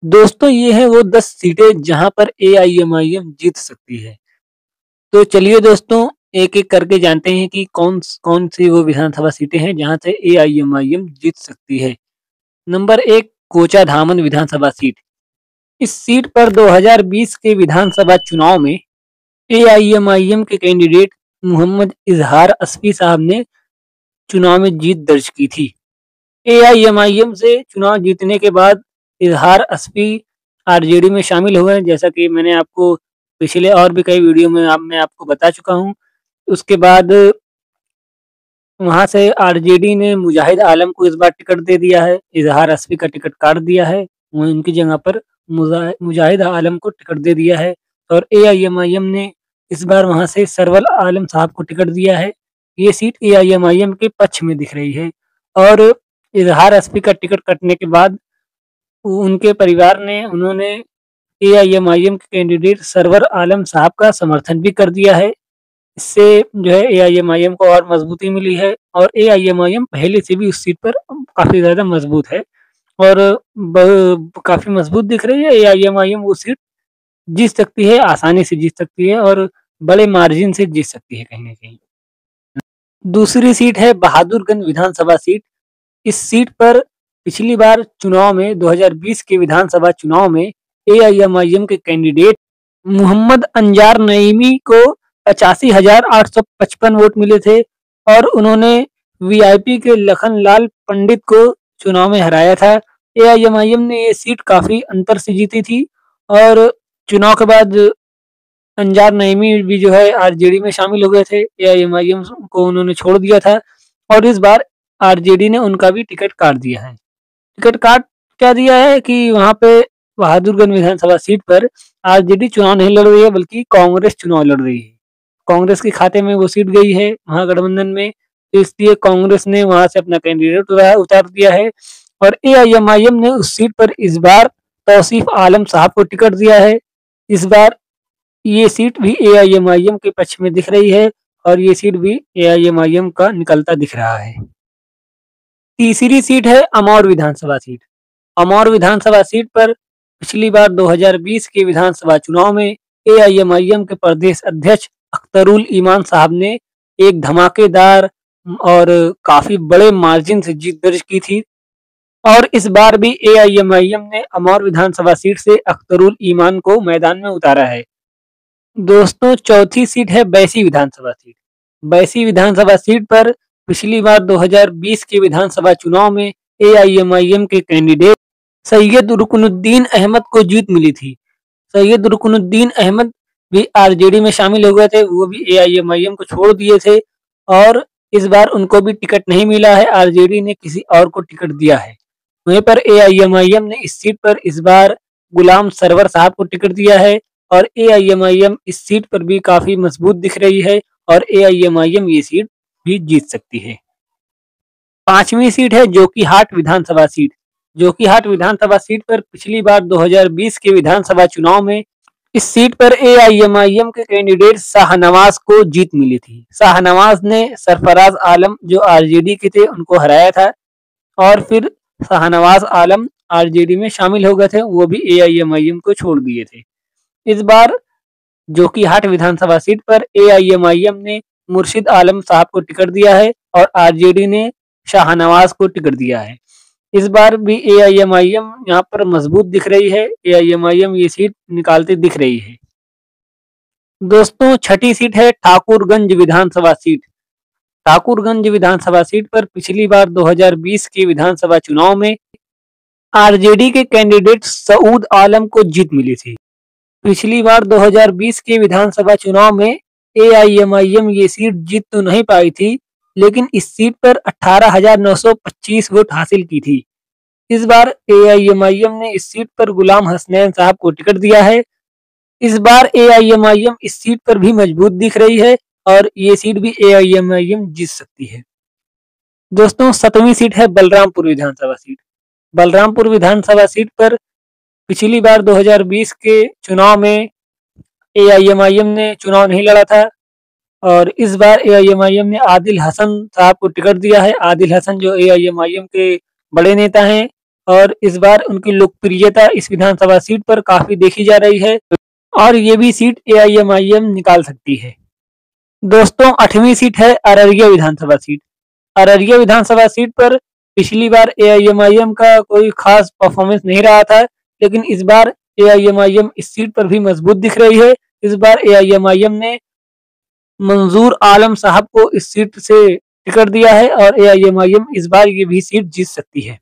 दोस्तों ये है वो 10 सीटें जहां पर एआईएमआईएम जीत सकती है। तो चलिए दोस्तों एक-एक करके जानते हैं कि कौन सी वो विधानसभा सीटें हैं जहां से एआईएमआईएम जीत सकती है। नंबर 1 कोचाधामन विधानसभा सीट। इस सीट पर 2020 के विधानसभा चुनाव में एआईएमआईएम के कैंडिडेट मोहम्मद इजहार अस्फी साहब ने चुनाव में जीत दर्ज की थी। एआईएमआईएम से चुनाव जीतने के बाद इजहार अस्फी आरजेडी में शामिल हुए, जैसा कि मैंने आपको पिछले और भी कई वीडियो में मैं आपको बता चुका हूँ। उसके बाद वहाँ से आरजेडी ने मुजाहिद आलम को इस बार टिकट दे दिया है, इजहार अस्फी का टिकट काट दिया है। वहीं उनकी जगह पर मुजाहिद आलम को टिकट दे दिया है और एआईएमआईएम ने इस बार वहाँ से सरवल आलम साहब को टिकट दिया है। ये सीट एआईएमआईएम के पक्ष में दिख रही है और इजहार अस्फी का टिकट कटने के बाद उनके परिवार ने उन्होंने एआईएमआईएम के कैंडिडेट सरवर आलम साहब का समर्थन भी कर दिया है। इससे जो है एआईएमआईएम को और मजबूती मिली है और एआईएमआईएम पहले से भी उस सीट पर काफ़ी ज़्यादा मजबूत है और काफ़ी मजबूत दिख रही है। एआईएमआईएम वो सीट जीत सकती है, आसानी से जीत सकती है और बड़े मार्जिन से जीत सकती है कहीं न कहीं। दूसरी सीट है बहादुरगंज विधानसभा सीट। इस सीट पर पिछली बार चुनाव में 2020 के विधानसभा चुनाव में एआईएमआईएम के कैंडिडेट मोहम्मद अंजार नईमी को 85,855 वोट मिले थे और उन्होंने वीआईपी के लखनलाल पंडित को चुनाव में हराया था। एआईएमआईएम ने ये सीट काफ़ी अंतर से जीती थी और चुनाव के बाद अंजार नईमी भी जो है आरजेडी में शामिल हो गए थे। एआईएमआईएम को उन्होंने छोड़ दिया था और इस बार आरजेडी ने उनका भी टिकट काट दिया है। टिकट काट क्या दिया है कि वहाँ पे बहादुरगंज विधानसभा सीट पर आरजेडी चुनाव नहीं लड़ रही है बल्कि कांग्रेस चुनाव लड़ रही है। कांग्रेस के खाते में वो सीट गई है महागठबंधन में, तो इसलिए कांग्रेस ने वहाँ से अपना कैंडिडेट उतार दिया है और एआईएमआईएम ने उस सीट पर इस बार तौसीफ आलम साहब को टिकट दिया है। इस बार ये सीट भी एआईएमआईएम के पक्ष में दिख रही है और ये सीट भी एआईएमआईएम का निकलता दिख रहा है। तीसरी सीट है अमौर विधानसभा सीट। अमौर विधानसभा सीट पर पिछली बार 2020 के विधानसभा चुनाव में एआईएमआईएम के प्रदेश अध्यक्ष अख्तरुल ईमान साहब ने एक धमाकेदार और काफी बड़े मार्जिन से जीत दर्ज की थी और इस बार भी एआईएमआईएम ने अमौर विधानसभा सीट से अख्तरुल ईमान को मैदान में उतारा है। दोस्तों चौथी सीट है बैसी विधानसभा सीट। बैसी विधानसभा सीट पर पिछली बार 2020 के विधानसभा चुनाव में एआईएमआईएम के कैंडिडेट सैयद रुकनुद्दीन अहमद को जीत मिली थी। सैयद रुकनुद्दीन अहमद भी आरजेडी में शामिल हो गए थे, वो भी एआईएमआईएम को छोड़ दिए थे और इस बार उनको भी टिकट नहीं मिला है, आरजेडी ने किसी और को टिकट दिया है। वहीं पर एआईएमआईएम ने इस सीट पर इस बार गुलाम सरवर साहब को टिकट दिया है और एआईएमआईएम इस सीट पर भी काफी मजबूत दिख रही है और एआईएमआईएम ये सीट भी जीत सकती है। पांचवी सीट है जोकीहाट विधानसभा सीट। जोकीहाट विधानसभा सीट पर पिछली बार 2020 के विधानसभा चुनाव में इस सीट पर एआईएमआईएम के कैंडिडेट शाहनवाज को जीत मिली थी। शाहनवाज ने सरफराज आलम जो आरजेडी के थे उनको हराया था और फिर शाहनवाज आलम आरजेडी में शामिल हो गए थे, वो भी एआईएमआईएम को छोड़ दिए थे। इस बार जोकीहाट विधानसभा सीट पर एआईएमआईएम ने मुर्शिद आलम साहब को टिकट दिया है और आरजेडी ने शाहनवाज को टिकट दिया है। इस बार भी एआईएमआईएम यहाँ पर मजबूत दिख रही है, एआईएमआईएम ये सीट निकालती दिख रही है। दोस्तों छठी सीट है ठाकुरगंज विधानसभा सीट। ठाकुरगंज विधानसभा सीट पर पिछली बार 2020 के विधानसभा चुनाव में आरजेडी के कैंडिडेट सऊद आलम को जीत मिली थी। पिछली बार 2020 के विधानसभा चुनाव में एआईएमआईएम ये सीट जीत तो नहीं पाई थी, लेकिन इस सीट पर 18,925 वोट हासिल की थी। इस बार एआईएमआईएम ने इस सीट पर गुलाम हसनैन साहब को टिकट दिया है। इस बार एआईएमआईएम इस सीट पर भी मजबूत दिख रही है और ये सीट भी एआईएमआईएम जीत सकती है। दोस्तों सातवीं सीट है बलरामपुर विधानसभा सीट। बलरामपुर विधानसभा सीट पर पिछली बार 2020 के चुनाव में एआईएमआईएम ने चुनाव नहीं लड़ा था और इस बार एआईएमआईएम ने आदिल हसन साहब को टिकट दिया है। आदिल हसन जो एआईएमआईएम के बड़े नेता हैं और इस बार उनकी लोकप्रियता इस विधानसभा सीट पर काफी देखी जा रही है और ये भी सीट एआईएमआईएम निकाल सकती है। दोस्तों 8वीं सीट है अररिया विधानसभा सीट। अररिया विधानसभा सीट पर पिछली बार एआईएमआईएम का कोई खास परफॉर्मेंस नहीं रहा था, लेकिन इस बार एआईएमआईएम इस सीट पर भी मजबूत दिख रही है। इस बार एआईएमआईएम ने मंजूर आलम साहब को इस सीट से टिकट दिया है और एआईएमआईएम इस बार ये भी सीट जीत सकती है।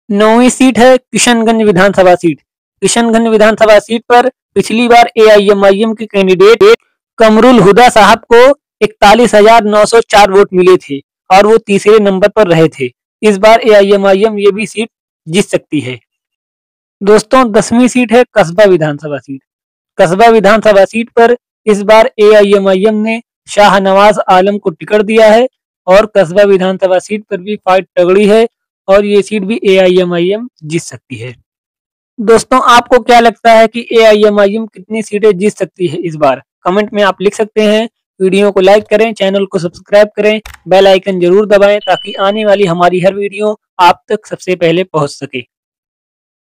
9वीं सीट है किशनगंज विधानसभा सीट। किशनगंज विधानसभा सीट पर पिछली बार एआईएमआईएम के कैंडिडेट कमरुल हुदा साहब को 41,904 वोट मिले थे और वो तीसरे नंबर पर रहे थे। इस बार एआईएमआईएम ये भी सीट जीत सकती है। दोस्तों 10वीं सीट है कस्बा विधानसभा सीट। कस्बा विधानसभा सीट पर इस बार एआईएमआईएम ने शाहनवाज आलम को टिकट दिया है और कस्बा विधानसभा सीट पर भी फाइट तगड़ी है और ये सीट भी एआईएमआईएम जीत सकती है। दोस्तों आपको क्या लगता है कि एआईएमआईएम कितनी सीटें जीत सकती है इस बार? कमेंट में आप लिख सकते हैं। वीडियो को लाइक करें, चैनल को सब्सक्राइब करें, बेल आइकन जरूर दबाएं ताकि आने वाली हमारी हर वीडियो आप तक सबसे पहले पहुंच सके।